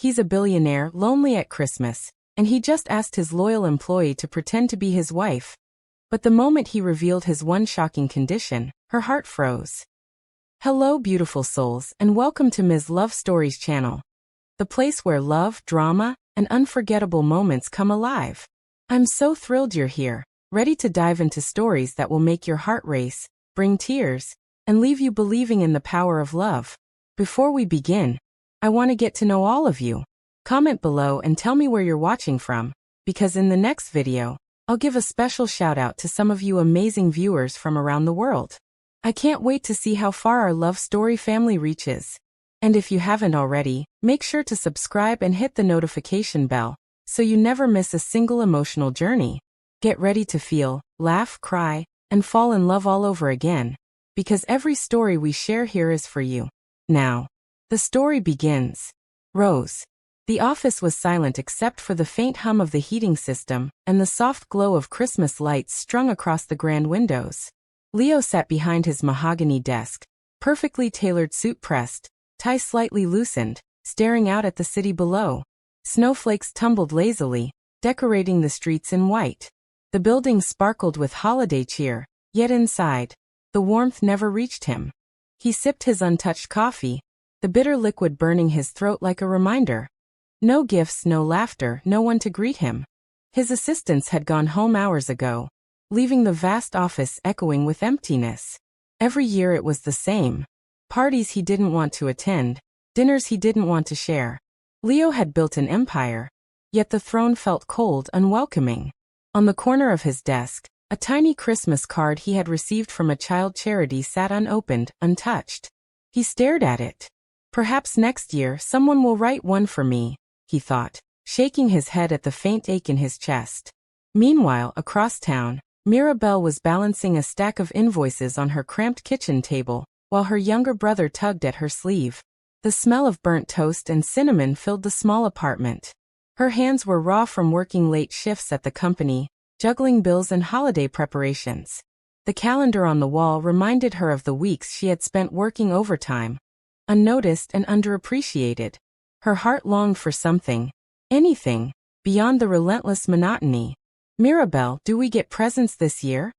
He's a billionaire, lonely at Christmas, and he just asked his loyal employee to pretend to be his wife. But the moment he revealed his one shocking condition, her heart froze. Hello, beautiful souls, and welcome to Ms. Love Stories channel, the place where love, drama, and unforgettable moments come alive. I'm so thrilled you're here, ready to dive into stories that will make your heart race, bring tears, and leave you believing in the power of love. Before we begin, I want to get to know all of you. Comment below and tell me where you're watching from, because in the next video, I'll give a special shout out to some of you amazing viewers from around the world. I can't wait to see how far our love story family reaches. And if you haven't already, make sure to subscribe and hit the notification bell, so you never miss a single emotional journey. Get ready to feel, laugh, cry, and fall in love all over again, because every story we share here is for you. Now, the story begins. Rose. The office was silent except for the faint hum of the heating system and the soft glow of Christmas lights strung across the grand windows. Leo sat behind his mahogany desk, perfectly tailored suit pressed, tie slightly loosened, staring out at the city below. Snowflakes tumbled lazily, decorating the streets in white. The building sparkled with holiday cheer, yet inside, the warmth never reached him. He sipped his untouched coffee, the bitter liquid burning his throat like a reminder. No gifts, no laughter, no one to greet him. His assistants had gone home hours ago, leaving the vast office echoing with emptiness. Every year it was the same. Parties he didn't want to attend, dinners he didn't want to share. Leo had built an empire, yet the throne felt cold, unwelcoming. On the corner of his desk, a tiny Christmas card he had received from a child charity sat unopened, untouched. He stared at it. Perhaps next year someone will write one for me, he thought, shaking his head at the faint ache in his chest. Meanwhile, across town, Mirabelle was balancing a stack of invoices on her cramped kitchen table, while her younger brother tugged at her sleeve. The smell of burnt toast and cinnamon filled the small apartment. Her hands were raw from working late shifts at the company, juggling bills and holiday preparations. The calendar on the wall reminded her of the weeks she had spent working overtime, unnoticed and underappreciated. Her heart longed for something, anything, beyond the relentless monotony. Mirabelle, do we get presents this year?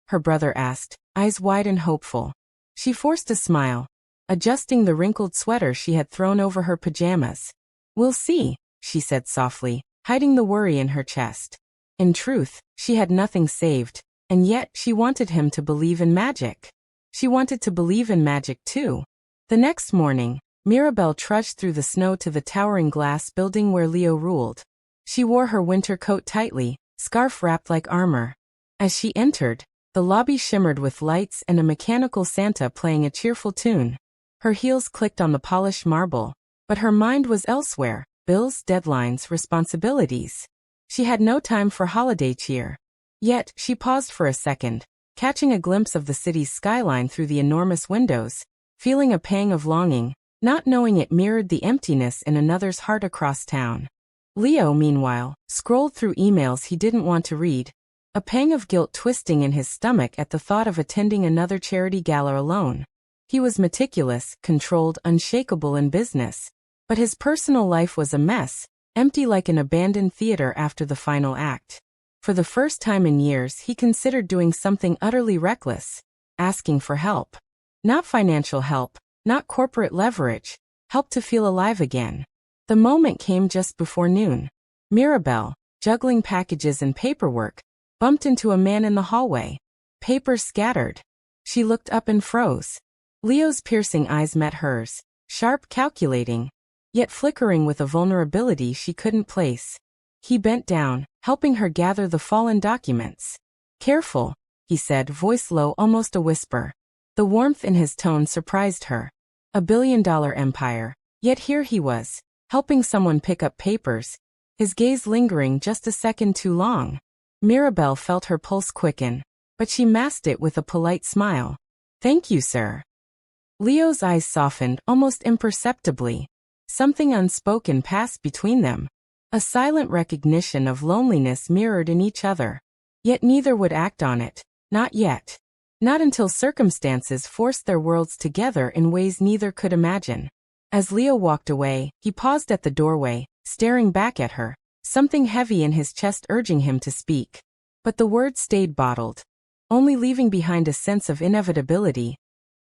Her brother asked, eyes wide and hopeful. She forced a smile, adjusting the wrinkled sweater she had thrown over her pajamas. We'll see, she said softly, hiding the worry in her chest. In truth, she had nothing saved, and yet she wanted him to believe in magic. She wanted to believe in magic too. The next morning, Mirabelle trudged through the snow to the towering glass building where Leo ruled. She wore her winter coat tightly, scarf wrapped like armor. As she entered, the lobby shimmered with lights and a mechanical Santa playing a cheerful tune. Her heels clicked on the polished marble, but her mind was elsewhere, bills, deadlines, responsibilities. She had no time for holiday cheer. Yet, she paused for a second, catching a glimpse of the city's skyline through the enormous windows, feeling a pang of longing, not knowing it mirrored the emptiness in another's heart across town. Leo, meanwhile, scrolled through emails he didn't want to read, a pang of guilt twisting in his stomach at the thought of attending another charity gala alone. He was meticulous, controlled, unshakable in business, but his personal life was a mess, empty like an abandoned theater after the final act. For the first time in years, he considered doing something utterly reckless, asking for help. Not financial help, not corporate leverage, help to feel alive again. The moment came just before noon. Mirabelle, juggling packages and paperwork, bumped into a man in the hallway. Papers scattered. She looked up and froze. Leo's piercing eyes met hers, sharp, calculating, yet flickering with a vulnerability she couldn't place. He bent down, helping her gather the fallen documents. Careful, he said, voice low, almost a whisper. The warmth in his tone surprised her. $1 billion empire, yet here he was, helping someone pick up papers, his gaze lingering just a second too long. Mirabelle felt her pulse quicken, but she masked it with a polite smile. Thank you, sir. Leo's eyes softened almost imperceptibly. Something unspoken passed between them. A silent recognition of loneliness mirrored in each other. Yet neither would act on it. Not yet. Not until circumstances forced their worlds together in ways neither could imagine. As Leo walked away, he paused at the doorway, staring back at her, something heavy in his chest urging him to speak. But the words stayed bottled, only leaving behind a sense of inevitability,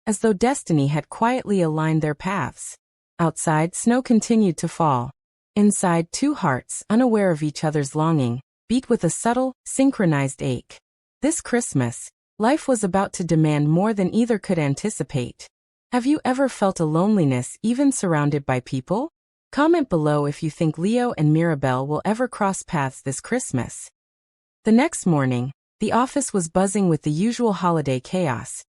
as though destiny had quietly aligned their paths. Outside, snow continued to fall. Inside, two hearts, unaware of each other's longing, beat with a subtle, synchronized ache. This Christmas, life was about to demand more than either could anticipate. Have you ever felt a loneliness even surrounded by people? Comment below if you think Leo and Mirabelle will ever cross paths this Christmas. The next morning, the office was buzzing with the usual holiday chaos.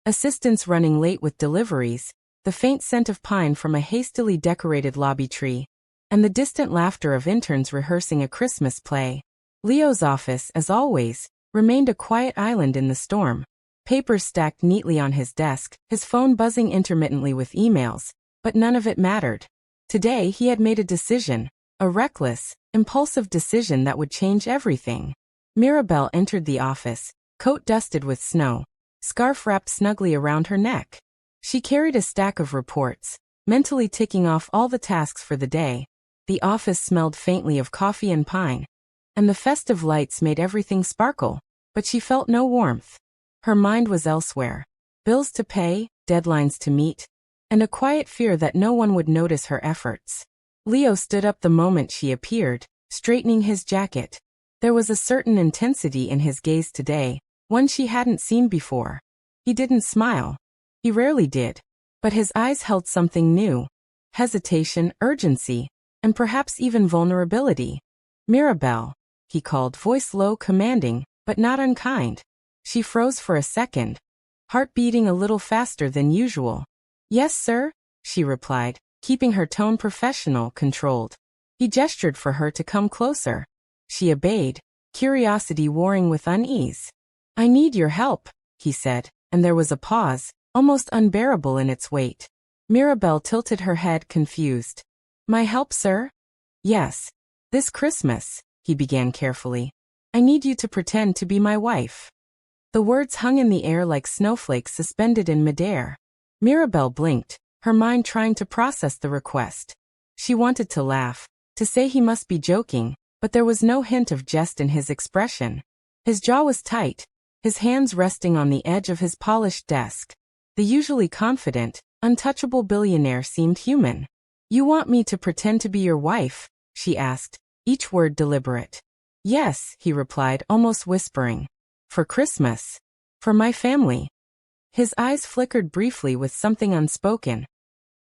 Assistants running late with deliveries, the faint scent of pine from a hastily decorated lobby tree, and the distant laughter of interns rehearsing a Christmas play. Leo's office, as always, remained a quiet island in the storm. Papers stacked neatly on his desk, his phone buzzing intermittently with emails, but none of it mattered. Today he had made a decision, a reckless, impulsive decision that would change everything. Mirabelle entered the office, coat dusted with snow, scarf wrapped snugly around her neck. She carried a stack of reports, mentally ticking off all the tasks for the day. The office smelled faintly of coffee and pine, and the festive lights made everything sparkle, but she felt no warmth. Her mind was elsewhere. Bills to pay, deadlines to meet, and a quiet fear that no one would notice her efforts. Leo stood up the moment she appeared, straightening his jacket. There was a certain intensity in his gaze today, one she hadn't seen before. He didn't smile. He rarely did. But his eyes held something new. Hesitation, urgency, and perhaps even vulnerability. Mirabelle, he called, voice low, commanding, but not unkind. She froze for a second, heart beating a little faster than usual. Yes, sir, she replied, keeping her tone professional, controlled. He gestured for her to come closer. She obeyed, curiosity warring with unease. I need your help, he said, and there was a pause, almost unbearable in its weight. Mirabelle tilted her head, confused. My help, sir? Yes. This Christmas, he began carefully. I need you to pretend to be my wife. The words hung in the air like snowflakes suspended in midair. Mirabelle blinked, her mind trying to process the request. She wanted to laugh, to say he must be joking, but there was no hint of jest in his expression. His jaw was tight, his hands resting on the edge of his polished desk. The usually confident, untouchable billionaire seemed human. You want me to pretend to be your wife? She asked, each word deliberate. Yes, he replied, almost whispering. For Christmas. For my family. His eyes flickered briefly with something unspoken.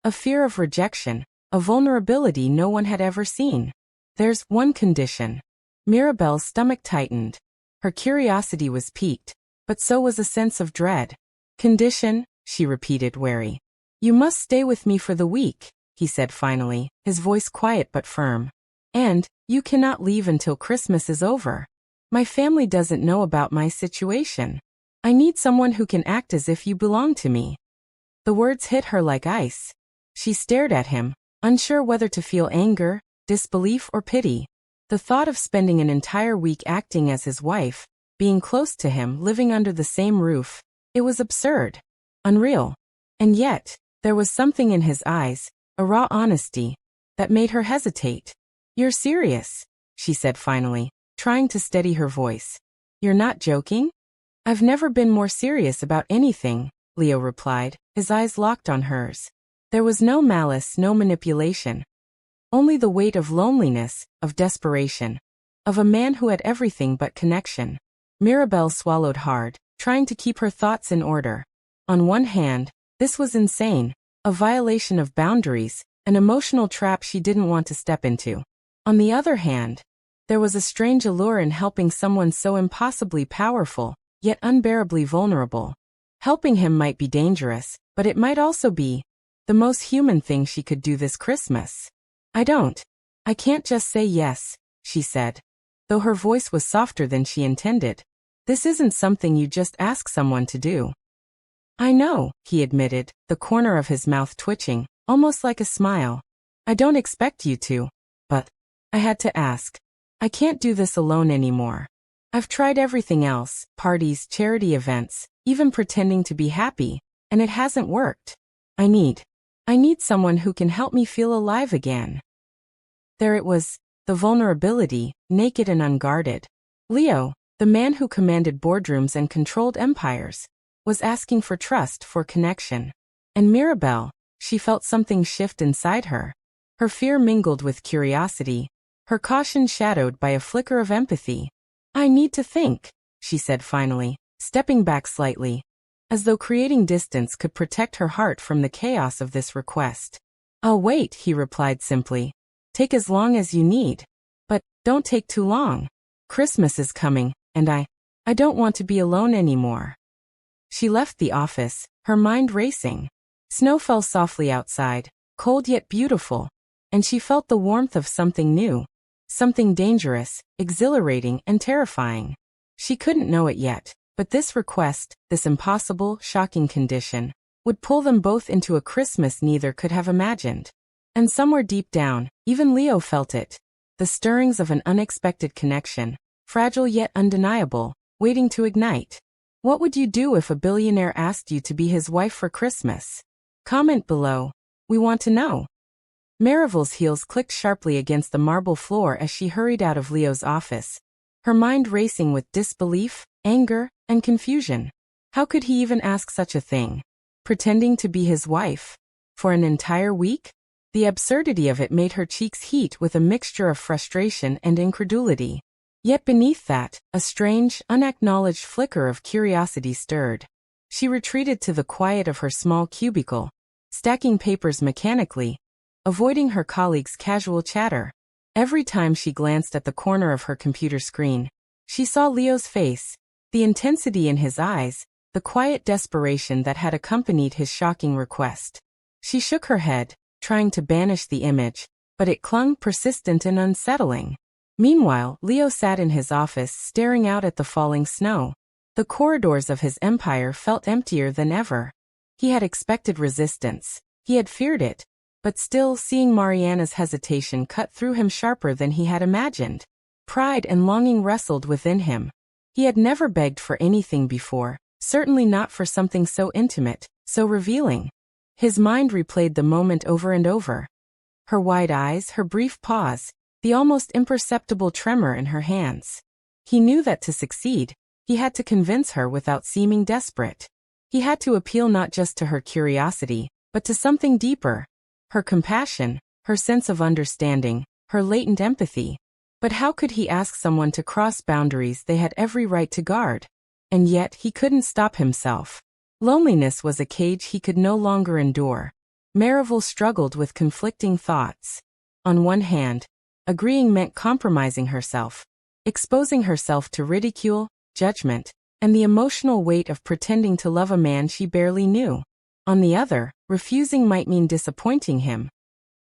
A fear of rejection, a vulnerability no one had ever seen. There's one condition. Mirabelle's stomach tightened. Her curiosity was piqued, but so was a sense of dread. Condition, she repeated, wary. You must stay with me for the week, he said finally, his voice quiet but firm. And, you cannot leave until Christmas is over. My family doesn't know about my situation. I need someone who can act as if you belong to me. The words hit her like ice. She stared at him, unsure whether to feel anger, disbelief, or pity. The thought of spending an entire week acting as his wife, being close to him, living under the same roof, it was absurd, unreal. And yet, there was something in his eyes, a raw honesty, that made her hesitate. You're serious, she said finally, trying to steady her voice. You're not joking? I've never been more serious about anything, Leo replied, his eyes locked on hers. There was no malice, no manipulation. Only the weight of loneliness, of desperation. Of a man who had everything but connection. Mirabelle swallowed hard, trying to keep her thoughts in order. On one hand, this was insane, a violation of boundaries, an emotional trap she didn't want to step into. On the other hand, there was a strange allure in helping someone so impossibly powerful, yet unbearably vulnerable. Helping him might be dangerous, but it might also be the most human thing she could do this Christmas. I can't just say yes, she said, though her voice was softer than she intended. This isn't something you just ask someone to do. I know, he admitted, the corner of his mouth twitching, almost like a smile. I don't expect you to, but I had to ask. I can't do this alone anymore. I've tried everything else, parties, charity events, even pretending to be happy, and it hasn't worked. I need I need someone who can help me feel alive again. There it was, the vulnerability, naked and unguarded. Leo, the man who commanded boardrooms and controlled empires, was asking for trust, for connection. And Mirabelle, she felt something shift inside her. Her fear mingled with curiosity, her caution shadowed by a flicker of empathy. I need to think, she said finally, stepping back slightly, as though creating distance could protect her heart from the chaos of this request. I'll wait, he replied simply. Take as long as you need. But don't take too long. Christmas is coming, and I don't want to be alone anymore. She left the office, her mind racing. Snow fell softly outside, cold yet beautiful, and she felt the warmth of something new, something dangerous, exhilarating, and terrifying. She couldn't know it yet, but this request, this impossible, shocking condition, would pull them both into a Christmas neither could have imagined. And somewhere deep down, even Leo felt it, the stirrings of an unexpected connection, fragile yet undeniable, waiting to ignite. What would you do if a billionaire asked you to be his wife for Christmas? Comment below. We want to know. Marivelle's heels clicked sharply against the marble floor as she hurried out of Leo's office, her mind racing with disbelief, anger, and confusion. How could he even ask such a thing? Pretending to be his wife? For an entire week? The absurdity of it made her cheeks heat with a mixture of frustration and incredulity. Yet beneath that, a strange, unacknowledged flicker of curiosity stirred. She retreated to the quiet of her small cubicle, stacking papers mechanically, avoiding her colleagues' casual chatter. Every time she glanced at the corner of her computer screen, she saw Leo's face, the intensity in his eyes, the quiet desperation that had accompanied his shocking request. She shook her head, trying to banish the image, but it clung, persistent and unsettling. Meanwhile, Leo sat in his office staring out at the falling snow. The corridors of his empire felt emptier than ever. He had expected resistance. He had feared it. But still, seeing Mariana's hesitation cut through him sharper than he had imagined. Pride and longing wrestled within him. He had never begged for anything before, certainly not for something so intimate, so revealing. His mind replayed the moment over and over. Her wide eyes, her brief pause, the almost imperceptible tremor in her hands. He knew that to succeed, he had to convince her without seeming desperate. He had to appeal not just to her curiosity, but to something deeper. Her compassion, her sense of understanding, her latent empathy. But how could he ask someone to cross boundaries they had every right to guard? And yet he couldn't stop himself. Loneliness was a cage he could no longer endure. Marivel struggled with conflicting thoughts. On one hand, agreeing meant compromising herself, exposing herself to ridicule, judgment, and the emotional weight of pretending to love a man she barely knew. On the other, refusing might mean disappointing him.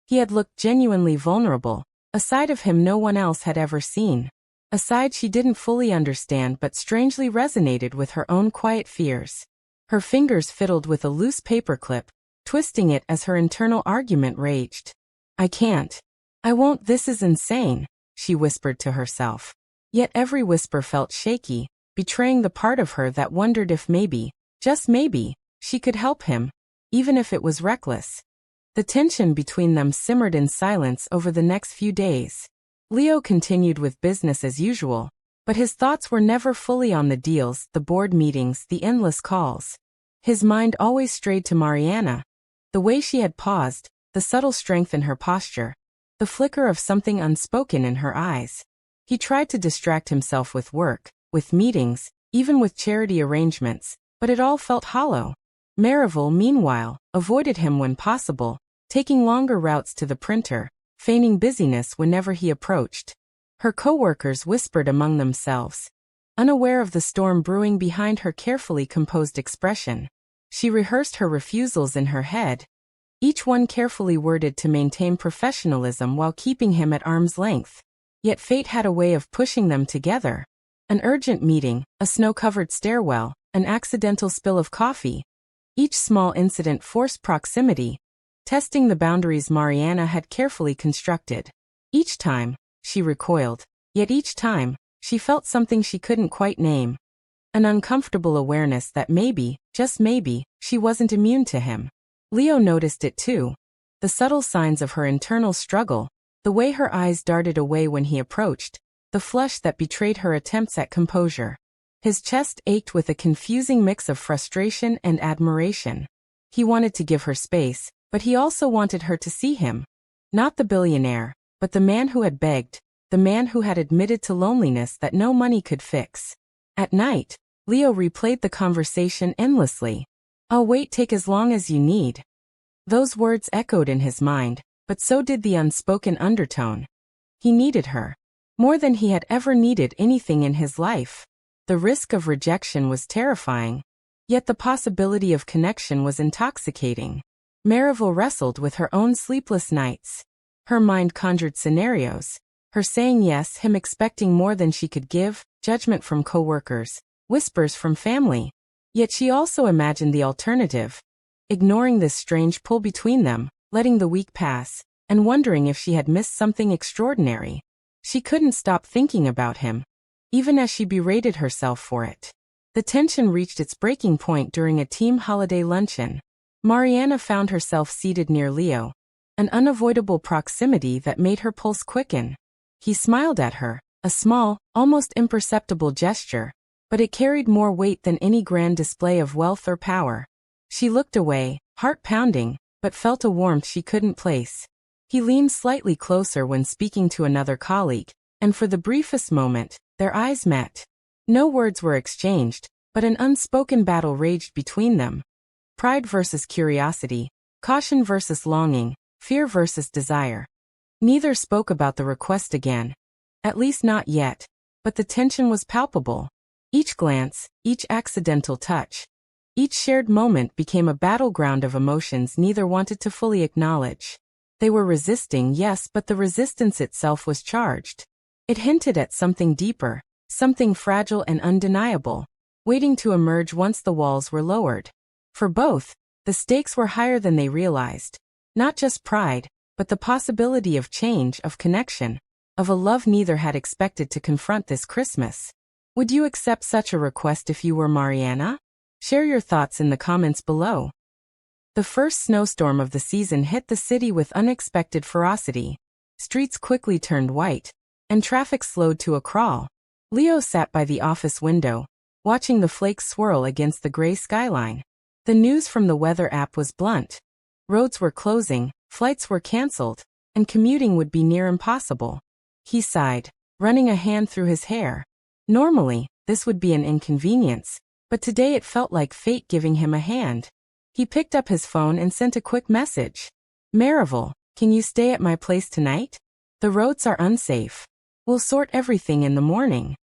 He had looked genuinely vulnerable, a side of him no one else had ever seen. A side she didn't fully understand but strangely resonated with her own quiet fears. Her fingers fiddled with a loose paperclip, twisting it as her internal argument raged. I can't. I won't. This is insane, she whispered to herself. Yet every whisper felt shaky, betraying the part of her that wondered if maybe, just maybe, she could help him, even if it was reckless. The tension between them simmered in silence over the next few days. Leo continued with business as usual, but his thoughts were never fully on the deals, the board meetings, the endless calls. His mind always strayed to Mariana. The way she had paused, the subtle strength in her posture, the flicker of something unspoken in her eyes. He tried to distract himself with work, with meetings, even with charity arrangements, but it all felt hollow. Marivel, meanwhile, avoided him when possible, taking longer routes to the printer, feigning busyness whenever he approached. Her co-workers whispered among themselves, unaware of the storm brewing behind her carefully composed expression. She rehearsed her refusals in her head, each one carefully worded to maintain professionalism while keeping him at arm's length. Yet fate had a way of pushing them together. An urgent meeting, a snow-covered stairwell, an accidental spill of coffee. Each small incident forced proximity, testing the boundaries Mariana had carefully constructed. Each time, she recoiled, yet each time, she felt something she couldn't quite name. An uncomfortable awareness that maybe, just maybe, she wasn't immune to him. Leo noticed it too. The subtle signs of her internal struggle, the way her eyes darted away when he approached, the flush that betrayed her attempts at composure. His chest ached with a confusing mix of frustration and admiration. He wanted to give her space, but he also wanted her to see him. Not the billionaire, but the man who had begged, the man who had admitted to loneliness that no money could fix. At night, Leo replayed the conversation endlessly. "I'll wait, take as long as you need." Those words echoed in his mind, but so did the unspoken undertone. He needed her. More than he had ever needed anything in his life. The risk of rejection was terrifying. Yet the possibility of connection was intoxicating. Marival wrestled with her own sleepless nights. Her mind conjured scenarios. Her saying yes, him expecting more than she could give, judgment from coworkers, whispers from family. Yet she also imagined the alternative. Ignoring this strange pull between them, letting the week pass, and wondering if she had missed something extraordinary. She couldn't stop thinking about him, even as she berated herself for it. The tension reached its breaking point during a team holiday luncheon. Mariana found herself seated near Leo, an unavoidable proximity that made her pulse quicken. He smiled at her, a small, almost imperceptible gesture, but it carried more weight than any grand display of wealth or power. She looked away, heart pounding, but felt a warmth she couldn't place. He leaned slightly closer when speaking to another colleague, and for the briefest moment, their eyes met. No words were exchanged, but an unspoken battle raged between them. Pride versus curiosity, caution versus longing, fear versus desire. Neither spoke about the request again. At least not yet, but the tension was palpable. Each glance, each accidental touch, each shared moment became a battleground of emotions neither wanted to fully acknowledge. They were resisting, yes, but the resistance itself was charged. It hinted at something deeper, something fragile and undeniable, waiting to emerge once the walls were lowered. For both, the stakes were higher than they realized. Not just pride, but the possibility of change, of connection, of a love neither had expected to confront this Christmas. Would you accept such a request if you were Mariana? Share your thoughts in the comments below. The first snowstorm of the season hit the city with unexpected ferocity. Streets quickly turned white, and traffic slowed to a crawl. Leo sat by the office window, watching the flakes swirl against the gray skyline. The news from the weather app was blunt. Roads were closing, flights were canceled, and commuting would be near impossible. He sighed, running a hand through his hair. Normally, this would be an inconvenience, but today it felt like fate giving him a hand. He picked up his phone and sent a quick message. "Marival, can you stay at my place tonight? The roads are unsafe. We'll sort everything in the morning."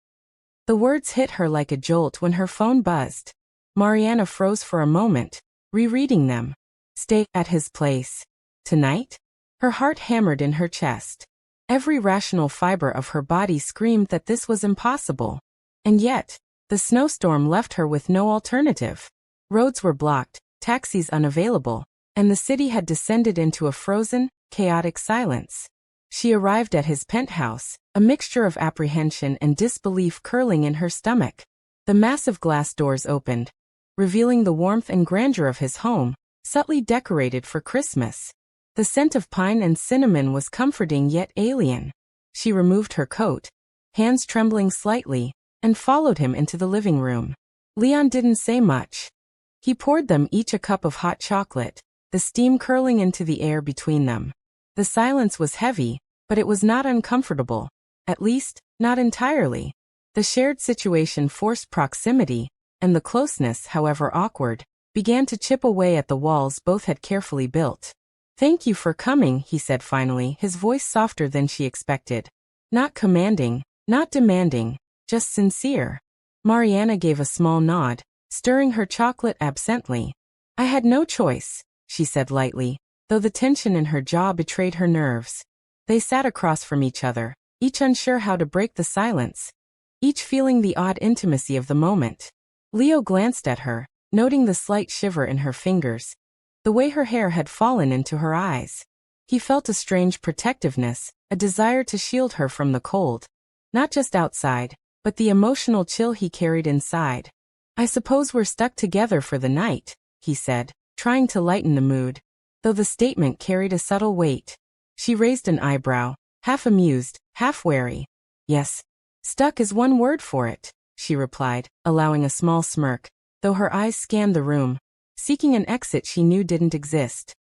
The words hit her like a jolt when her phone buzzed. Mariana froze for a moment, rereading them. Stay at his place. Tonight? Her heart hammered in her chest. Every rational fiber of her body screamed that this was impossible. And yet, the snowstorm left her with no alternative. Roads were blocked, taxis unavailable, and the city had descended into a frozen, chaotic silence. She arrived at his penthouse, a mixture of apprehension and disbelief curling in her stomach. The massive glass doors opened, revealing the warmth and grandeur of his home, subtly decorated for Christmas. The scent of pine and cinnamon was comforting yet alien. She removed her coat, hands trembling slightly, and followed him into the living room. Leon didn't say much. He poured them each a cup of hot chocolate, the steam curling into the air between them. The silence was heavy, but it was not uncomfortable. At least, not entirely. The shared situation forced proximity, and the closeness, however awkward, began to chip away at the walls both had carefully built. "Thank you for coming," he said finally, his voice softer than she expected. Not commanding, not demanding, just sincere. Mariana gave a small nod, stirring her chocolate absently. "I had no choice," she said lightly, though the tension in her jaw betrayed her nerves. They sat across from each other, each unsure how to break the silence, each feeling the odd intimacy of the moment. Leo glanced at her, noting the slight shiver in her fingers, the way her hair had fallen into her eyes. He felt a strange protectiveness, a desire to shield her from the cold. Not just outside, but the emotional chill he carried inside. "I suppose we're stuck together for the night," he said, trying to lighten the mood, though the statement carried a subtle weight. She raised an eyebrow, half amused, half wary. Yes. Stuck is one word for it, she replied, allowing a small smirk, though her eyes scanned the room, seeking an exit she knew didn't exist.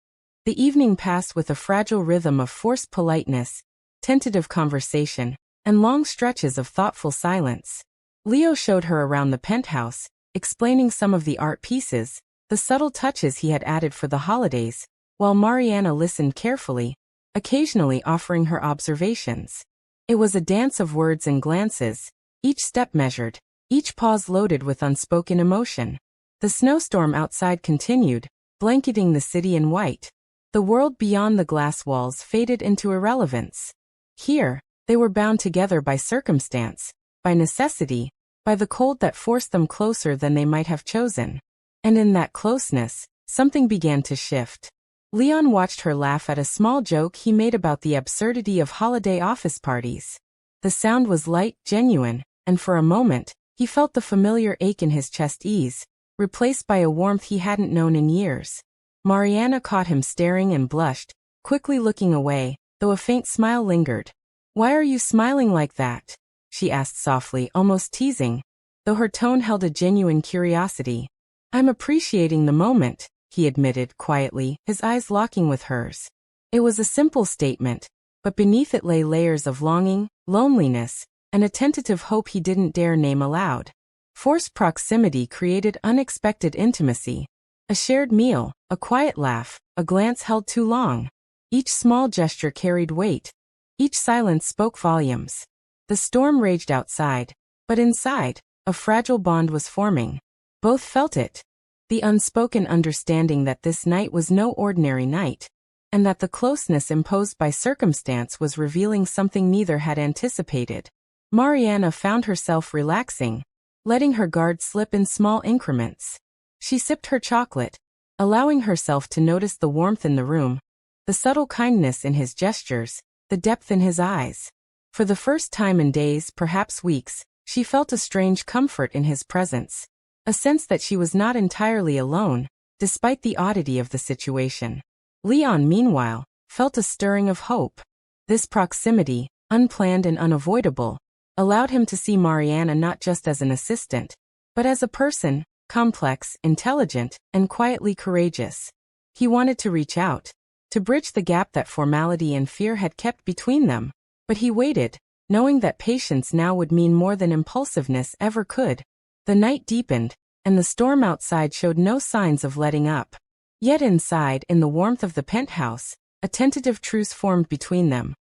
The evening passed with a fragile rhythm of forced politeness, tentative conversation, and long stretches of thoughtful silence. Leo showed her around the penthouse, explaining some of the art pieces, the subtle touches he had added for the holidays, while Mariana listened carefully, occasionally offering her observations. It was a dance of words and glances, each step measured, each pause loaded with unspoken emotion. The snowstorm outside continued, blanketing the city in white. The world beyond the glass walls faded into irrelevance. Here, they were bound together by circumstance, by necessity, by the cold that forced them closer than they might have chosen. And in that closeness, something began to shift. Leon watched her laugh at a small joke he made about the absurdity of holiday office parties. The sound was light, genuine, and for a moment, he felt the familiar ache in his chest ease, replaced by a warmth he hadn't known in years. Mariana caught him staring and blushed, quickly looking away, though a faint smile lingered. "Why are you smiling like that?" she asked softly, almost teasing, though her tone held a genuine curiosity. "I'm appreciating the moment," he admitted quietly, his eyes locking with hers. It was a simple statement, but beneath it lay layers of longing, loneliness, and a tentative hope he didn't dare name aloud. Forced proximity created unexpected intimacy. A shared meal, a quiet laugh, a glance held too long. Each small gesture carried weight. Each silence spoke volumes. The storm raged outside, but inside, a fragile bond was forming. Both felt it. The unspoken understanding that this night was no ordinary night, and that the closeness imposed by circumstance was revealing something neither had anticipated. Mariana found herself relaxing, letting her guard slip in small increments. She sipped her chocolate, allowing herself to notice the warmth in the room, the subtle kindness in his gestures, the depth in his eyes. For the first time in days, perhaps weeks, she felt a strange comfort in his presence, a sense that she was not entirely alone, despite the oddity of the situation. Leon, meanwhile, felt a stirring of hope. This proximity, unplanned and unavoidable, allowed him to see Mariana not just as an assistant, but as a person, complex, intelligent, and quietly courageous. He wanted to reach out, to bridge the gap that formality and fear had kept between them, but he waited, knowing that patience now would mean more than impulsiveness ever could. The night deepened, and the storm outside showed no signs of letting up. Yet inside, in the warmth of the penthouse, a tentative truce formed between them.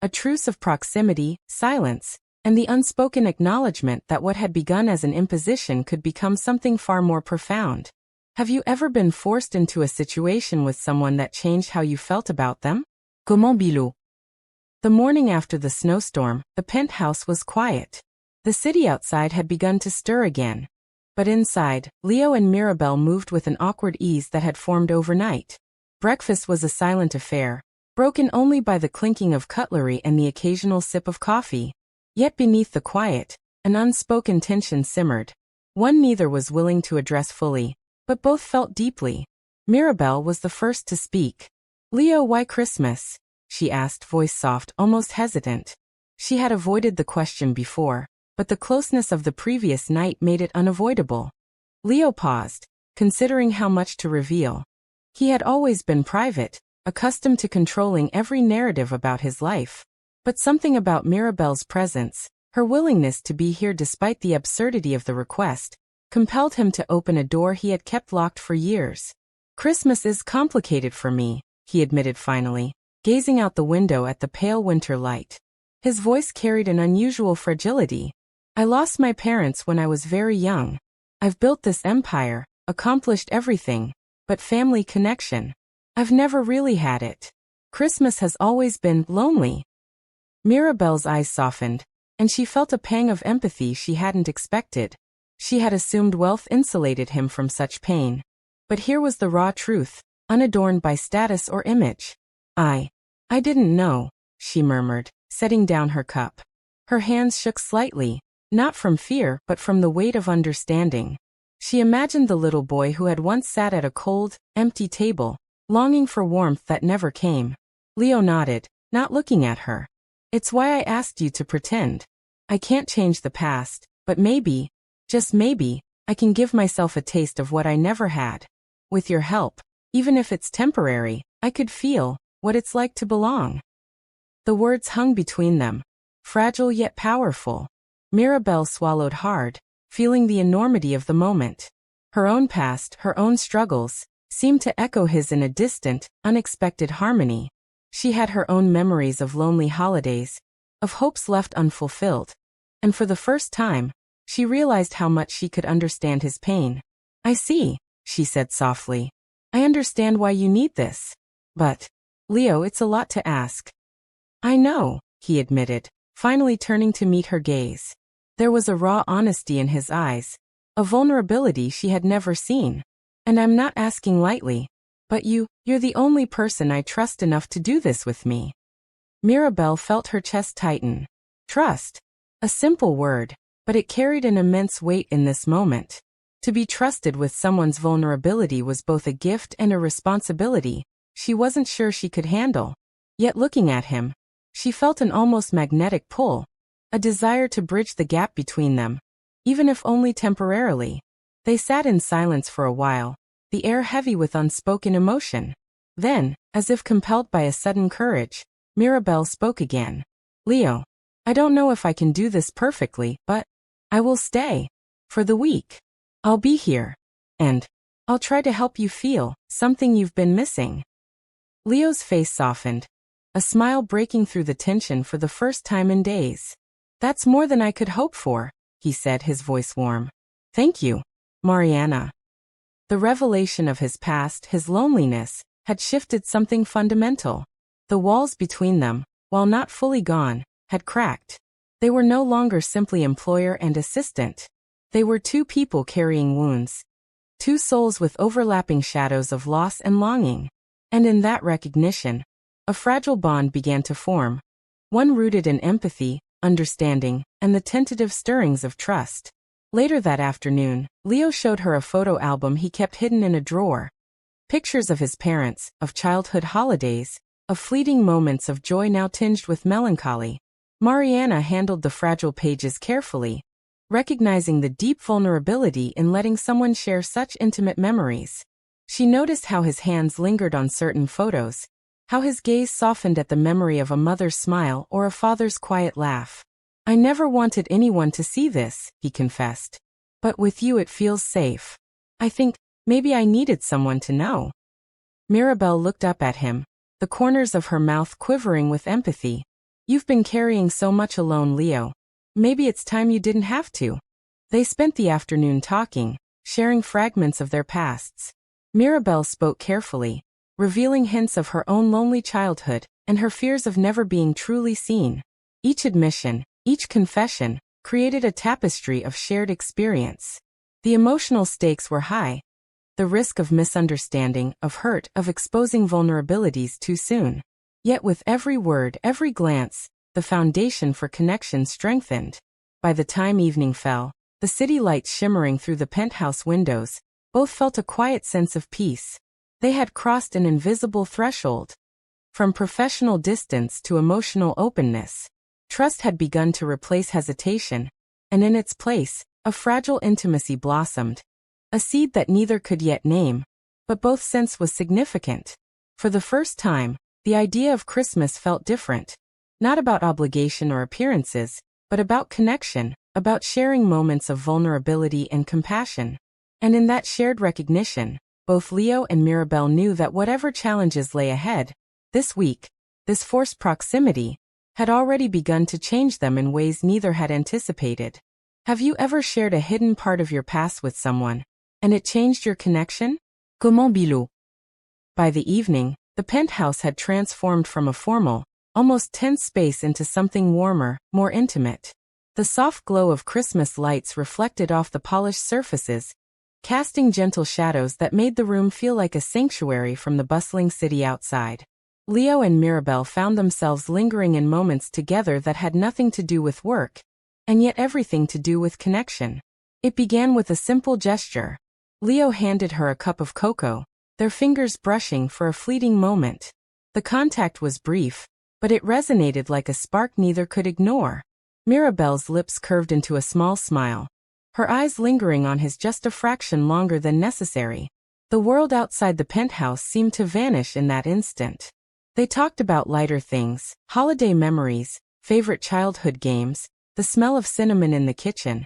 A truce of proximity, silence, and the unspoken acknowledgement that what had begun as an imposition could become something far more profound. Have you ever been forced into a situation with someone that changed how you felt about them? Comment Billonaire. The morning after the snowstorm, the penthouse was quiet. The city outside had begun to stir again. But inside, Leo and Mirabelle moved with an awkward ease that had formed overnight. Breakfast was a silent affair, broken only by the clinking of cutlery and the occasional sip of coffee. Yet beneath the quiet, an unspoken tension simmered. One neither was willing to address fully, but both felt deeply. Mirabelle was the first to speak. "Leo, why Christmas?" she asked, voice soft, almost hesitant. She had avoided the question before, but the closeness of the previous night made it unavoidable. Leo paused, considering how much to reveal. He had always been private, accustomed to controlling every narrative about his life. But something about Mirabelle's presence, her willingness to be here despite the absurdity of the request, compelled him to open a door he had kept locked for years. "Christmas is complicated for me," he admitted finally, gazing out the window at the pale winter light. His voice carried an unusual fragility. "I lost my parents when I was very young. I've built this empire, accomplished everything, but family connection, I've never really had it. Christmas has always been lonely." Mirabelle's eyes softened, and she felt a pang of empathy she hadn't expected. She had assumed wealth insulated him from such pain. But here was the raw truth, unadorned by status or image. I didn't know," she murmured, setting down her cup. Her hands shook slightly, not from fear but from the weight of understanding. She imagined the little boy who had once sat at a cold, empty table, longing for warmth that never came. Leo nodded, not looking at her. It's why I asked you to pretend. I can't change the past, but maybe, just maybe, I can give myself a taste of what I never had. With your help, even if it's temporary, I could feel what it's like to belong. The words hung between them, fragile yet powerful. Mirabelle swallowed hard, feeling the enormity of the moment. Her own past, her own struggles, seemed to echo his in a distant, unexpected harmony. She had her own memories of lonely holidays, of hopes left unfulfilled, and for the first time, she realized how much she could understand his pain. I see, she said softly. I understand why you need this. But, Leo, it's a lot to ask. I know, he admitted, finally turning to meet her gaze. There was a raw honesty in his eyes, a vulnerability she had never seen. And I'm not asking lightly. But you're the only person I trust enough to do this with me. Mirabelle felt her chest tighten. Trust. A simple word, but it carried an immense weight in this moment. To be trusted with someone's vulnerability was both a gift and a responsibility she wasn't sure she could handle. Yet looking at him, she felt an almost magnetic pull, a desire to bridge the gap between them, even if only temporarily. They sat in silence for a while, the air heavy with unspoken emotion. Then, as if compelled by a sudden courage, Mirabelle spoke again. Leo, I don't know if I can do this perfectly, but I will stay. For the week. I'll be here. And I'll try to help you feel something you've been missing. Leo's face softened, a smile breaking through the tension for the first time in days. That's more than I could hope for, he said, his voice warm. Thank you, Mariana. The revelation of his past, his loneliness, had shifted something fundamental. The walls between them, while not fully gone, had cracked. They were no longer simply employer and assistant. They were two people carrying wounds. Two souls with overlapping shadows of loss and longing. And in that recognition, a fragile bond began to form. One rooted in empathy, understanding, and the tentative stirrings of trust. Later that afternoon, Leo showed her a photo album he kept hidden in a drawer. Pictures of his parents, of childhood holidays, of fleeting moments of joy now tinged with melancholy. Mariana handled the fragile pages carefully, recognizing the deep vulnerability in letting someone share such intimate memories. She noticed how his hands lingered on certain photos, how his gaze softened at the memory of a mother's smile or a father's quiet laugh. I never wanted anyone to see this, he confessed. But with you it feels safe. I think, maybe I needed someone to know. Mirabelle looked up at him, the corners of her mouth quivering with empathy. You've been carrying so much alone, Leo. Maybe it's time you didn't have to. They spent the afternoon talking, sharing fragments of their pasts. Mirabelle spoke carefully, revealing hints of her own lonely childhood and her fears of never being truly seen. Each admission, each confession, created a tapestry of shared experience. The emotional stakes were high. The risk of misunderstanding, of hurt, of exposing vulnerabilities too soon. Yet with every word, every glance, the foundation for connection strengthened. By the time evening fell, the city lights shimmering through the penthouse windows, both felt a quiet sense of peace. They had crossed an invisible threshold. From professional distance to emotional openness. Trust had begun to replace hesitation, and in its place, a fragile intimacy blossomed. A seed that neither could yet name, but both sensed was significant. For the first time, the idea of Christmas felt different. Not about obligation or appearances, but about connection, about sharing moments of vulnerability and compassion. And in that shared recognition, both Leo and Mirabelle knew that whatever challenges lay ahead, this week, this forced proximity, had already begun to change them in ways neither had anticipated. Have you ever shared a hidden part of your past with someone, and it changed your connection? Comment Billonaire? By the evening, the penthouse had transformed from a formal, almost tense space into something warmer, more intimate. The soft glow of Christmas lights reflected off the polished surfaces, casting gentle shadows that made the room feel like a sanctuary from the bustling city outside. Leo and Mirabelle found themselves lingering in moments together that had nothing to do with work, and yet everything to do with connection. It began with a simple gesture. Leo handed her a cup of cocoa, their fingers brushing for a fleeting moment. The contact was brief, but it resonated like a spark neither could ignore. Mirabelle's lips curved into a small smile, her eyes lingering on his just a fraction longer than necessary. The world outside the penthouse seemed to vanish in that instant. They talked about lighter things, holiday memories, favorite childhood games, the smell of cinnamon in the kitchen,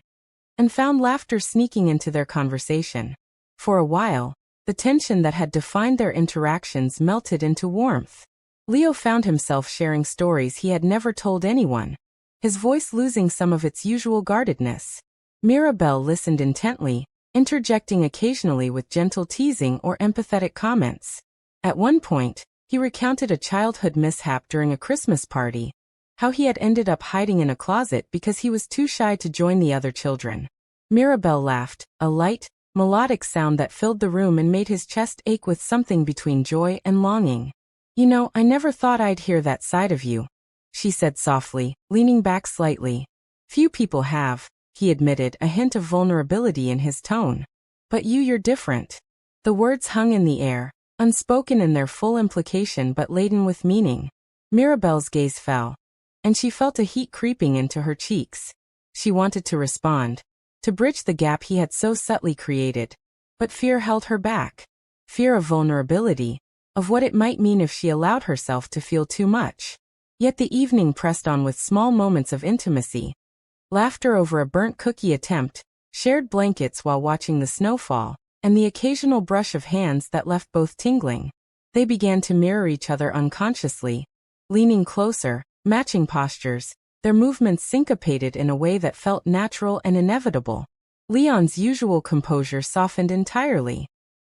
and found laughter sneaking into their conversation. For a while, the tension that had defined their interactions melted into warmth. Leo found himself sharing stories he had never told anyone, his voice losing some of its usual guardedness. Mirabelle listened intently, interjecting occasionally with gentle teasing or empathetic comments. At one point, he recounted a childhood mishap during a Christmas party, how he had ended up hiding in a closet because he was too shy to join the other children. Mirabelle laughed, a light, melodic sound that filled the room and made his chest ache with something between joy and longing. "You know, I never thought I'd hear that side of you," she said softly, leaning back slightly. "Few people have," he admitted, a hint of vulnerability in his tone. "But you're different." The words hung in the air, unspoken in their full implication but laden with meaning. Mirabelle's gaze fell, and she felt a heat creeping into her cheeks. She wanted to respond, to bridge the gap he had so subtly created, but fear held her back. Fear of vulnerability, of what it might mean if she allowed herself to feel too much. Yet the evening pressed on with small moments of intimacy. Laughter over a burnt cookie attempt, shared blankets while watching the snowfall, and the occasional brush of hands that left both tingling. They began to mirror each other unconsciously, leaning closer, matching postures, their movements syncopated in a way that felt natural and inevitable. Leon's usual composure softened entirely.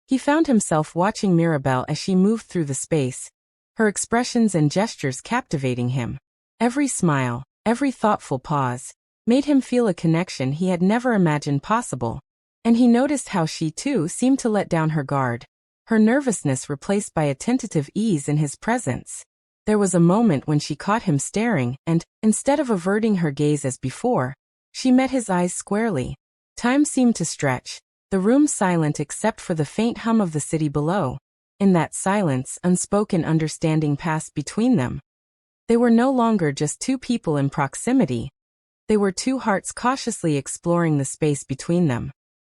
He found himself watching Mirabelle as she moved through the space, her expressions and gestures captivating him. Every smile, every thoughtful pause, made him feel a connection he had never imagined possible. And he noticed how she too seemed to let down her guard, her nervousness replaced by a tentative ease in his presence. There was a moment when she caught him staring and, instead of averting her gaze as before, she met his eyes squarely. Time seemed to stretch, the room silent except for the faint hum of the city below. In that silence, unspoken understanding passed between them. They were no longer just two people in proximity. They were two hearts cautiously exploring the space between them.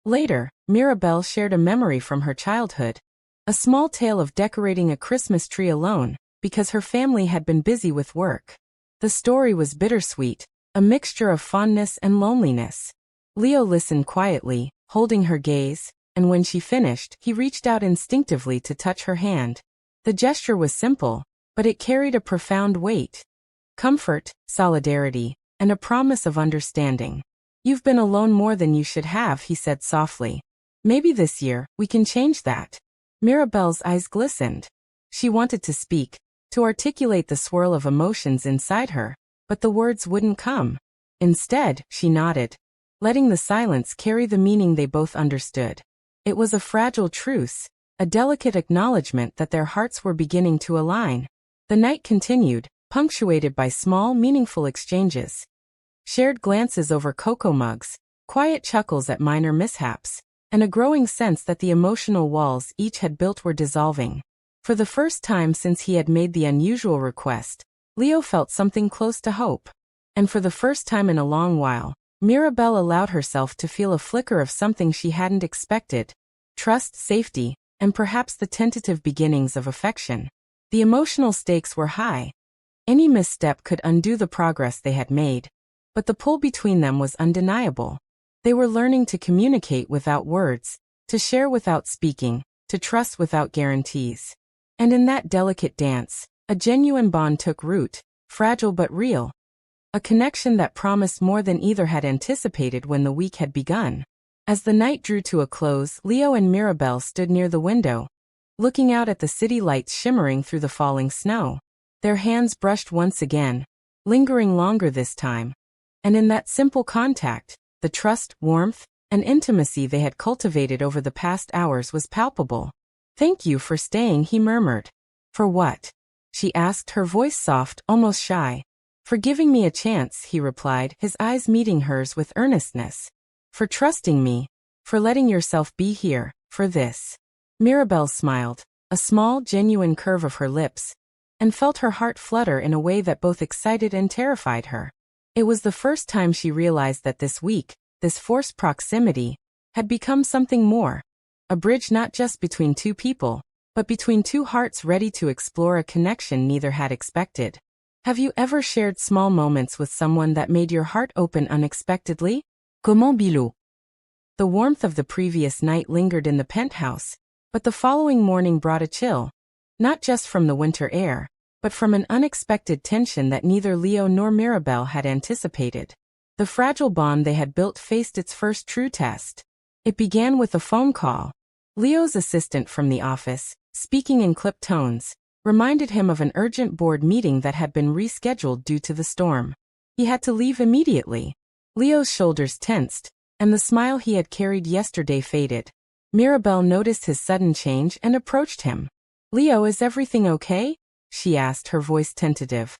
Later, Mirabelle shared a memory from her childhood, a small tale of decorating a Christmas tree alone, because her family had been busy with work. The story was bittersweet, a mixture of fondness and loneliness. Leo listened quietly, holding her gaze, and when she finished, he reached out instinctively to touch her hand. The gesture was simple, but it carried a profound weight. Comfort, solidarity, and a promise of understanding. "You've been alone more than you should have," he said softly. "Maybe this year, we can change that." Mirabelle's eyes glistened. She wanted to speak, to articulate the swirl of emotions inside her, but the words wouldn't come. Instead, she nodded, letting the silence carry the meaning they both understood. It was a fragile truce, a delicate acknowledgement that their hearts were beginning to align. The night continued, punctuated by small, meaningful exchanges. Shared glances over cocoa mugs, quiet chuckles at minor mishaps, and a growing sense that the emotional walls each had built were dissolving. For the first time since he had made the unusual request, Leo felt something close to hope. And for the first time in a long while, Mirabelle allowed herself to feel a flicker of something she hadn't expected: trust, safety, and perhaps the tentative beginnings of affection. The emotional stakes were high. Any misstep could undo the progress they had made. But the pull between them was undeniable. They were learning to communicate without words, to share without speaking, to trust without guarantees. And in that delicate dance, a genuine bond took root, fragile but real. A connection that promised more than either had anticipated when the week had begun. As the night drew to a close, Leo and Mirabelle stood near the window, looking out at the city lights shimmering through the falling snow. Their hands brushed once again, lingering longer this time. And in that simple contact, the trust, warmth, and intimacy they had cultivated over the past hours was palpable. "Thank you for staying," he murmured. "For what?" she asked, her voice soft, almost shy. "For giving me a chance," he replied, his eyes meeting hers with earnestness. For trusting me. For letting yourself be here, for this. Mirabelle smiled, a small, genuine curve of her lips, and felt her heart flutter in a way that both excited and terrified her. It was the first time she realized that this week, this forced proximity, had become something more. A bridge not just between two people, but between two hearts ready to explore a connection neither had expected. Have you ever shared small moments with someone that made your heart open unexpectedly? Comment Billonaire? The warmth of the previous night lingered in the penthouse, but the following morning brought a chill, not just from the winter air, but from an unexpected tension that neither Leo nor Mirabelle had anticipated. The fragile bond they had built faced its first true test. It began with a phone call. Leo's assistant from the office, speaking in clipped tones, reminded him of an urgent board meeting that had been rescheduled due to the storm. He had to leave immediately. Leo's shoulders tensed, and the smile he had carried yesterday faded. Mirabelle noticed his sudden change and approached him. "Leo, is everything okay?" she asked, her voice tentative.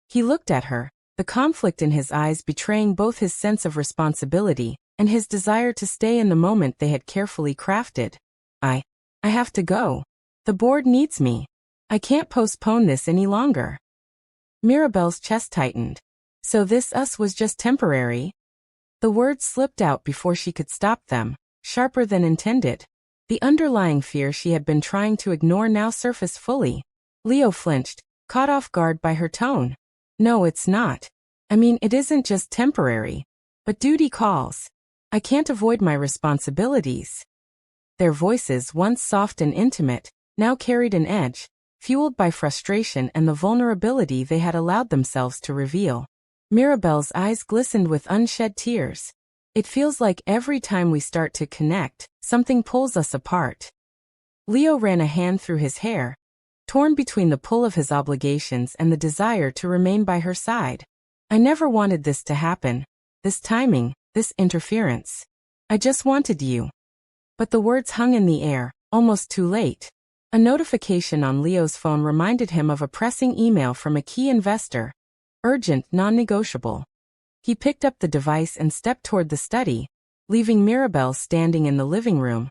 He looked at her, the conflict in his eyes betraying both his sense of responsibility and his desire to stay in the moment they had carefully crafted. I have to go. The board needs me. I can't postpone this any longer." Mirabelle's chest tightened. So this us was just temporary? The words slipped out before she could stop them, sharper than intended. The underlying fear she had been trying to ignore now surfaced fully. Leo flinched, caught off guard by her tone. "No, it's not. I mean, it isn't just temporary. But duty calls. I can't avoid my responsibilities." Their voices, once soft and intimate, now carried an edge, fueled by frustration and the vulnerability they had allowed themselves to reveal. Mirabelle's eyes glistened with unshed tears. "It feels like every time we start to connect, something pulls us apart." Leo ran a hand through his hair, torn between the pull of his obligations and the desire to remain by her side. "I never wanted this to happen. This timing, this interference. I just wanted you." But the words hung in the air, almost too late. A notification on Leo's phone reminded him of a pressing email from a key investor. Urgent, non-negotiable. He picked up the device and stepped toward the study, leaving Mirabelle standing in the living room,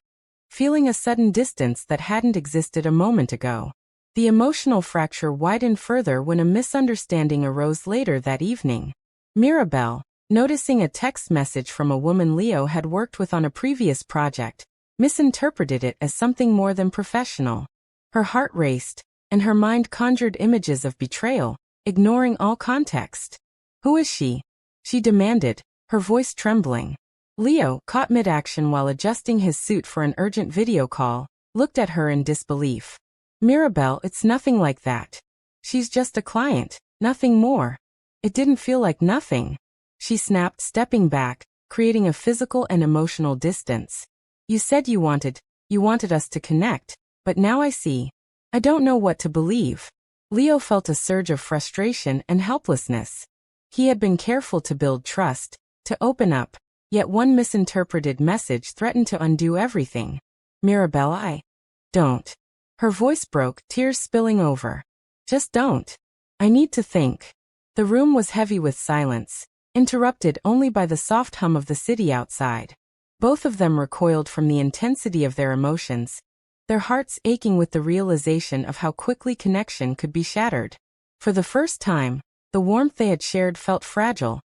feeling a sudden distance that hadn't existed a moment ago. The emotional fracture widened further when a misunderstanding arose later that evening. Mirabelle, noticing a text message from a woman Leo had worked with on a previous project, misinterpreted it as something more than professional. Her heart raced, and her mind conjured images of betrayal, ignoring all context. "Who is she?" she demanded, her voice trembling. Leo, caught mid-action while adjusting his suit for an urgent video call, looked at her in disbelief. "Mirabelle, it's nothing like that. She's just a client, nothing more." "It didn't feel like nothing," she snapped, stepping back, creating a physical and emotional distance. "You said you wanted us to connect, but now I see. I don't know what to believe." Leo felt a surge of frustration and helplessness. He had been careful to build trust, to open up, yet one misinterpreted message threatened to undo everything. "Mirabelle, I don't." Her voice broke, tears spilling over. "Just don't. I need to think." The room was heavy with silence, interrupted only by the soft hum of the city outside. Both of them recoiled from the intensity of their emotions, their hearts aching with the realization of how quickly connection could be shattered. For the first time, the warmth they had shared felt fragile,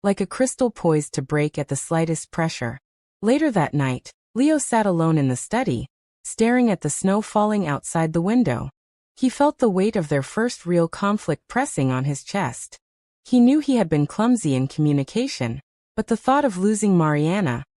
like a crystal poised to break at the slightest pressure. Later that night, Leo sat alone in the study, staring at the snow falling outside the window. He felt the weight of their first real conflict pressing on his chest. He knew he had been clumsy in communication, but the thought of losing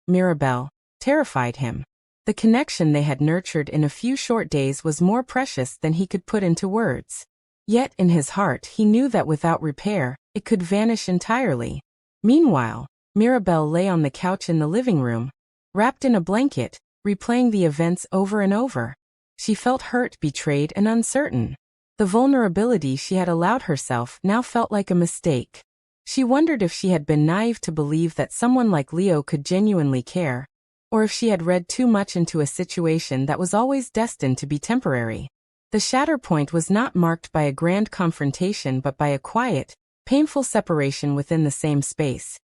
Mirabelle, terrified him. The connection they had nurtured in a few short days was more precious than he could put into words. Yet in his heart he knew that without repair, it could vanish entirely. Meanwhile, Mirabelle lay on the couch in the living room, wrapped in a blanket, replaying the events over and over. She felt hurt, betrayed, and uncertain. The vulnerability she had allowed herself now felt like a mistake. She wondered if she had been naive to believe that someone like Leo could genuinely care, or if she had read too much into a situation that was always destined to be temporary. The shatter point was not marked by a grand confrontation but by a quiet, painful separation within the same space.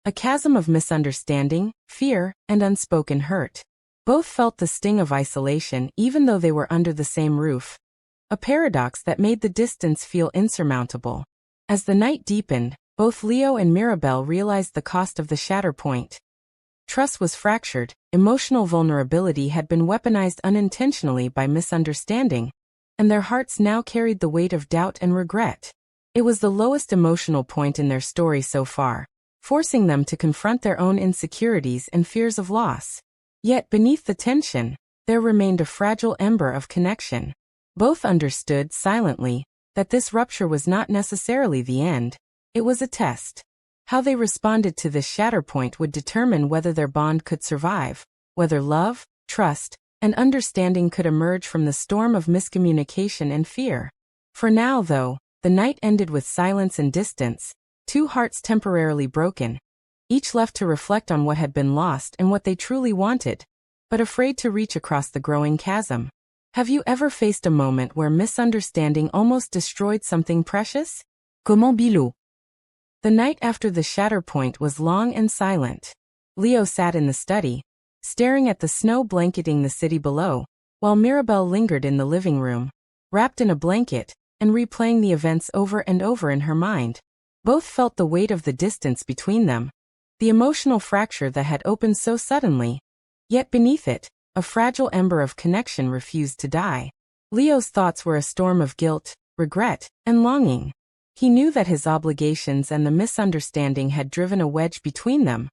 A chasm of misunderstanding, fear, and unspoken hurt. Both felt the sting of isolation even though they were under the same roof. A paradox that made the distance feel insurmountable. As the night deepened, both Leo and Mirabelle realized the cost of the shatter point. Trust was fractured, emotional vulnerability had been weaponized unintentionally by misunderstanding, and their hearts now carried the weight of doubt and regret. It was the lowest emotional point in their story so far, forcing them to confront their own insecurities and fears of loss. Yet beneath the tension, there remained a fragile ember of connection. Both understood, silently, that this rupture was not necessarily the end. It was a test. How they responded to this shatter point would determine whether their bond could survive, whether love, trust, and understanding could emerge from the storm of miscommunication and fear. For now, though, the night ended with silence and distance, two hearts temporarily broken, each left to reflect on what had been lost and what they truly wanted, but afraid to reach across the growing chasm. Have you ever faced a moment where misunderstanding almost destroyed something precious? Comment Billonaire. The night after the shatter point was long and silent. Leo sat in the study, staring at the snow blanketing the city below, while Mirabelle lingered in the living room, wrapped in a blanket, and replaying the events over and over in her mind. Both felt the weight of the distance between them, the emotional fracture that had opened so suddenly. Yet beneath it, a fragile ember of connection refused to die. Leo's thoughts were a storm of guilt, regret, and longing. He knew that his obligations and the misunderstanding had driven a wedge between them,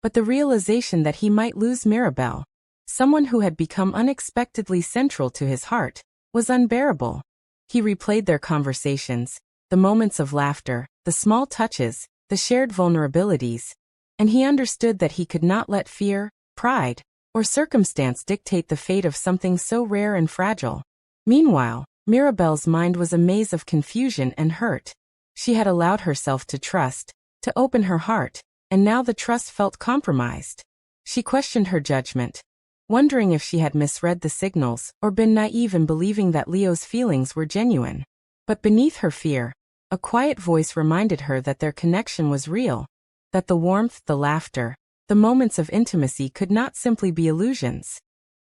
but the realization that he might lose Mirabelle, someone who had become unexpectedly central to his heart, was unbearable. He replayed their conversations, the moments of laughter, the small touches, the shared vulnerabilities, and he understood that he could not let fear, pride, or circumstance dictate the fate of something so rare and fragile. Meanwhile, Mirabelle's mind was a maze of confusion and hurt. She had allowed herself to trust, to open her heart, and now the trust felt compromised. She questioned her judgment, wondering if she had misread the signals or been naive in believing that Leo's feelings were genuine. But beneath her fear, a quiet voice reminded her that their connection was real, that the warmth, the laughter, the moments of intimacy could not simply be illusions.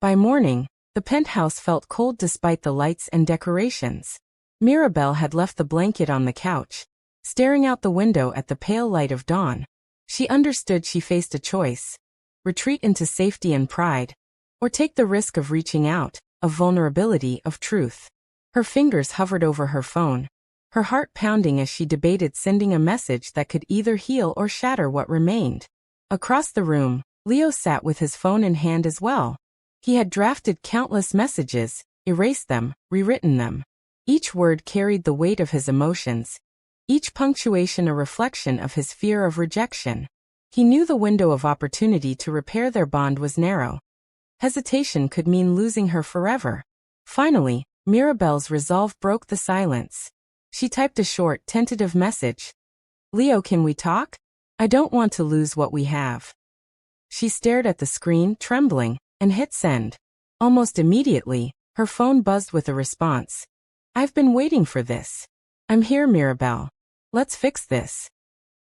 By morning, the penthouse felt cold despite the lights and decorations. Mirabelle had left the blanket on the couch, staring out the window at the pale light of dawn. She understood she faced a choice: retreat into safety and pride, or take the risk of reaching out, of vulnerability, of truth. Her fingers hovered over her phone, her heart pounding as she debated sending a message that could either heal or shatter what remained. Across the room, Leo sat with his phone in hand as well. He had drafted countless messages, erased them, rewritten them. Each word carried the weight of his emotions, each punctuation a reflection of his fear of rejection. He knew the window of opportunity to repair their bond was narrow. Hesitation could mean losing her forever. Finally, Mirabelle's resolve broke the silence. She typed a short, tentative message. "Leo, can we talk? I don't want to lose what we have." She stared at the screen, trembling, and hit send. Almost immediately, her phone buzzed with a response. "I've been waiting for this. I'm here, Mirabelle. Let's fix this."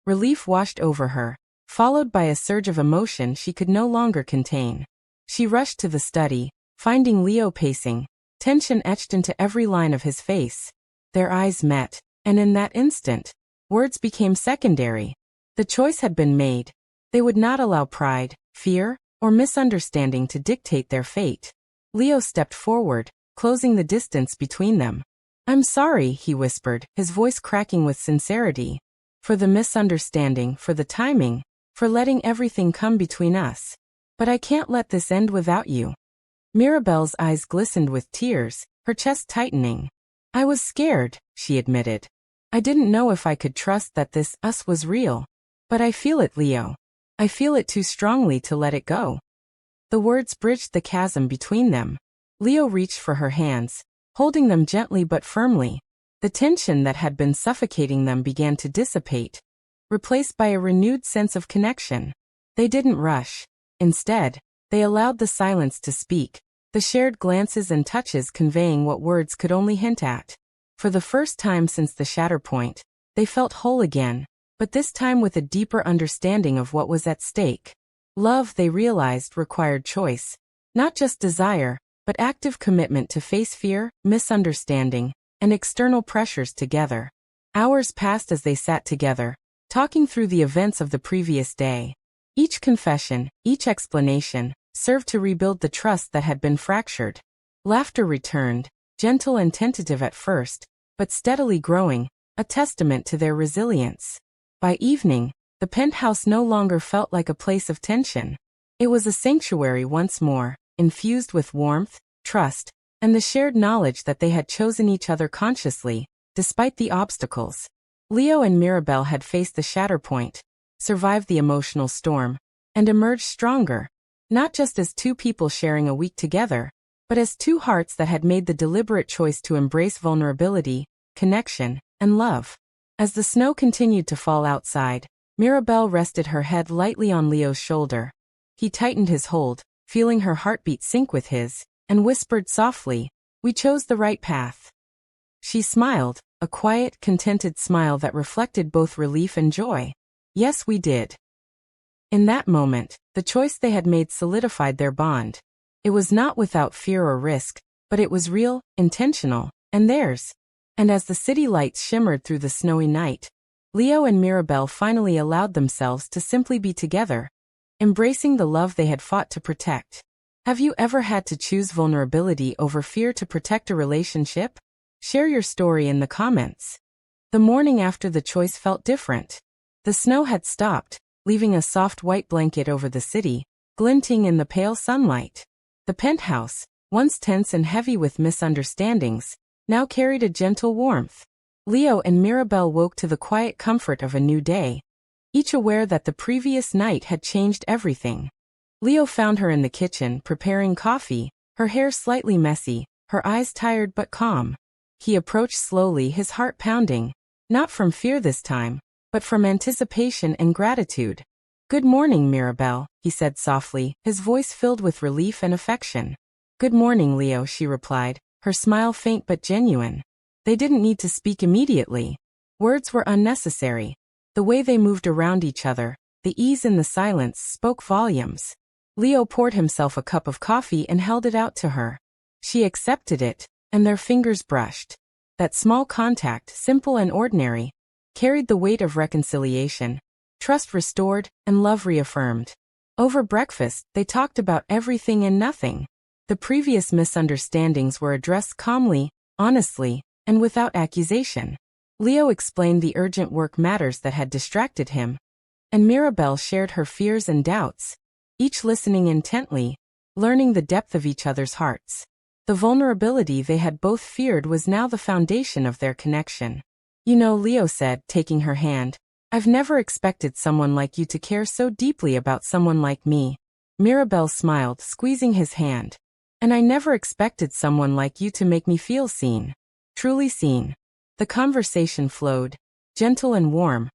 Relief washed over her, followed by a surge of emotion she could no longer contain. She rushed to the study, finding Leo pacing, tension etched into every line of his face. Their eyes met, and in that instant, words became secondary. The choice had been made. They would not allow pride, fear, or misunderstanding to dictate their fate. Leo stepped forward, closing the distance between them. "I'm sorry," he whispered, his voice cracking with sincerity. "For the misunderstanding, for the timing, for letting everything come between us. But I can't let this end without you." Mirabelle's eyes glistened with tears, her chest tightening. "I was scared," she admitted. "I didn't know if I could trust that this us was real. But I feel it, Leo. I feel it too strongly to let it go." The words bridged the chasm between them. Leo reached for her hands, holding them gently but firmly. The tension that had been suffocating them began to dissipate, replaced by a renewed sense of connection. They didn't rush. Instead, they allowed the silence to speak, the shared glances and touches conveying what words could only hint at. For the first time since the shatter point, they felt whole again, but this time with a deeper understanding of what was at stake. Love, they realized, required choice. Not just desire, but active commitment to face fear, misunderstanding, and external pressures together. Hours passed as they sat together, talking through the events of the previous day. Each confession, each explanation, served to rebuild the trust that had been fractured. Laughter returned, gentle and tentative at first, but steadily growing, a testament to their resilience. By evening, the penthouse no longer felt like a place of tension. It was a sanctuary once more, infused with warmth, trust, and the shared knowledge that they had chosen each other consciously, despite the obstacles. Leo and Mirabelle had faced the shatter point, survived the emotional storm, and emerged stronger, not just as two people sharing a week together, but as two hearts that had made the deliberate choice to embrace vulnerability, connection, and love. As the snow continued to fall outside, Mirabelle rested her head lightly on Leo's shoulder. He tightened his hold, feeling her heartbeat sync with his, and whispered softly, "We chose the right path." She smiled, a quiet, contented smile that reflected both relief and joy. "Yes, we did." In that moment, the choice they had made solidified their bond. It was not without fear or risk, but it was real, intentional, and theirs. And as the city lights shimmered through the snowy night, Leo and Mirabelle finally allowed themselves to simply be together, embracing the love they had fought to protect. Have you ever had to choose vulnerability over fear to protect a relationship? Share your story in the comments. The morning after the choice felt different. The snow had stopped, leaving a soft white blanket over the city, glinting in the pale sunlight. The penthouse, once tense and heavy with misunderstandings, now carried a gentle warmth. Leo and Mirabelle woke to the quiet comfort of a new day, each aware that the previous night had changed everything. Leo found her in the kitchen preparing coffee, her hair slightly messy, her eyes tired but calm. He approached slowly, his heart pounding, not from fear this time, but from anticipation and gratitude. "Good morning, Mirabelle," he said softly, his voice filled with relief and affection. "Good morning, Leo," she replied, her smile faint but genuine. They didn't need to speak immediately. Words were unnecessary. The way they moved around each other, the ease in the silence, spoke volumes. Leo poured himself a cup of coffee and held it out to her. She accepted it, and their fingers brushed. That small contact, simple and ordinary, carried the weight of reconciliation, trust restored, and love reaffirmed. Over breakfast, they talked about everything and nothing. The previous misunderstandings were addressed calmly, honestly, and without accusation. Leo explained the urgent work matters that had distracted him, and Mirabelle shared her fears and doubts, each listening intently, learning the depth of each other's hearts. The vulnerability they had both feared was now the foundation of their connection. "You know," Leo said, taking her hand, "I've never expected someone like you to care so deeply about someone like me." Mirabelle smiled, squeezing his hand. "And I never expected someone like you to make me feel seen. Truly seen." The conversation flowed, gentle and warm,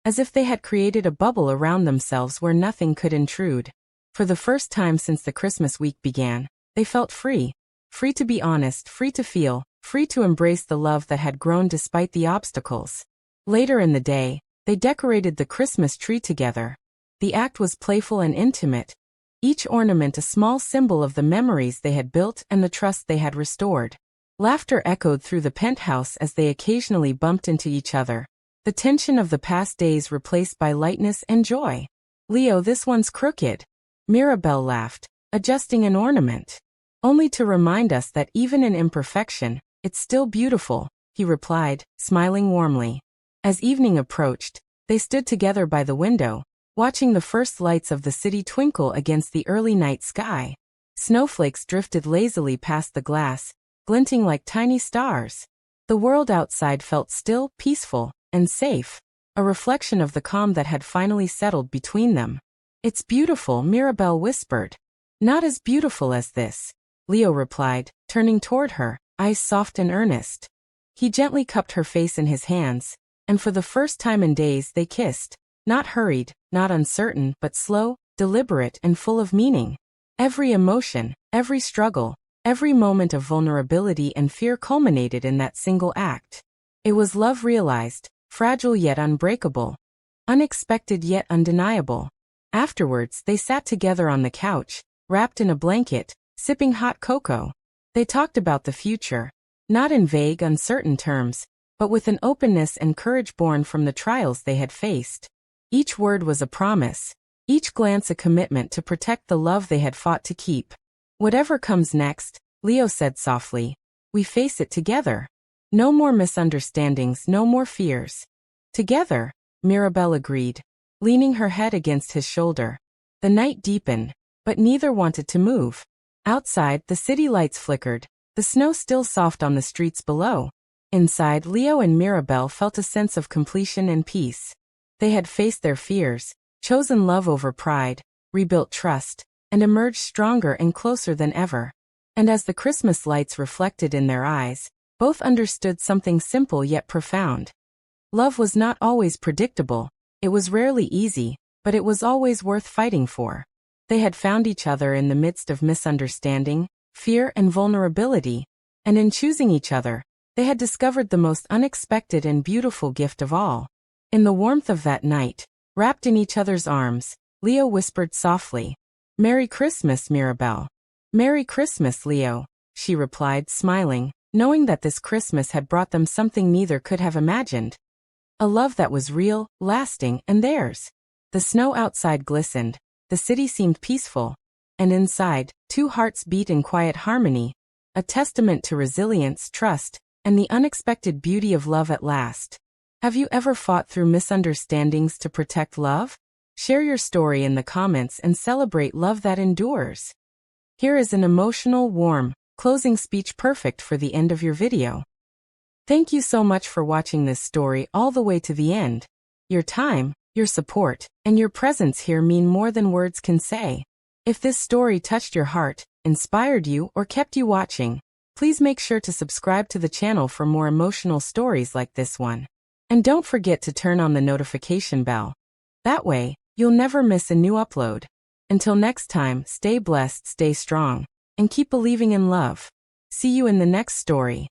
as if they had created a bubble around themselves where nothing could intrude. For the first time since the Christmas week began, they felt free. Free to be honest, free to feel, free to embrace the love that had grown despite the obstacles. Later in the day, they decorated the Christmas tree together. The act was playful and intimate, each ornament a small symbol of the memories they had built and the trust they had restored. Laughter echoed through the penthouse as they occasionally bumped into each other, the tension of the past days replaced by lightness and joy. "Leo, this one's crooked." Mirabelle laughed, adjusting an ornament. "Only to remind us that even in imperfection, it's still beautiful," he replied, smiling warmly. As evening approached, they stood together by the window, watching the first lights of the city twinkle against the early night sky. Snowflakes drifted lazily past the glass, glinting like tiny stars. The world outside felt still, peaceful, and safe, a reflection of the calm that had finally settled between them. "It's beautiful," Mirabelle whispered. "Not as beautiful as this," Leo replied, turning toward her, eyes soft and earnest. He gently cupped her face in his hands, and for the first time in days they kissed, not hurried, not uncertain, but slow, deliberate, and full of meaning. Every emotion, every struggle, every moment of vulnerability and fear culminated in that single act. It was love realized, fragile yet unbreakable. unexpected yet undeniable. Afterwards, they sat together on the couch, wrapped in a blanket, sipping hot cocoa. They talked about the future, not in vague, uncertain terms, but with an openness and courage born from the trials they had faced. Each word was a promise, each glance a commitment to protect the love they had fought to keep. Whatever comes next, Leo said softly, we face it together. No more misunderstandings, no more fears. Together, Mirabelle agreed, leaning her head against his shoulder. The night deepened, but neither wanted to move. Outside, the city lights flickered, the snow still soft on the streets below. Inside, Leo and Mirabelle felt a sense of completion and peace. They had faced their fears, chosen love over pride, rebuilt trust, and emerged stronger and closer than ever. And as the Christmas lights reflected in their eyes, both understood something simple yet profound. Love was not always predictable, it was rarely easy, but it was always worth fighting for. They had found each other in the midst of misunderstanding, fear, and vulnerability, and in choosing each other, they had discovered the most unexpected and beautiful gift of all. In the warmth of that night, wrapped in each other's arms, Leo whispered softly, "Merry Christmas, Mirabelle." "Merry Christmas, Leo," she replied, smiling, knowing that this Christmas had brought them something neither could have imagined. A love that was real, lasting, and theirs. The snow outside glistened, the city seemed peaceful, and inside, two hearts beat in quiet harmony, a testament to resilience, trust, and the unexpected beauty of love at last. Have you ever fought through misunderstandings to protect love? Share your story in the comments and celebrate love that endures. Here is an emotional, warm, closing speech perfect for the end of your video. Thank you so much for watching this story all the way to the end. Your time, your support, and your presence here mean more than words can say. If this story touched your heart, inspired you, or kept you watching, please make sure to subscribe to the channel for more emotional stories like this one. And don't forget to turn on the notification bell. That way, you'll never miss a new upload. Until next time, stay blessed, stay strong, and keep believing in love. See you in the next story.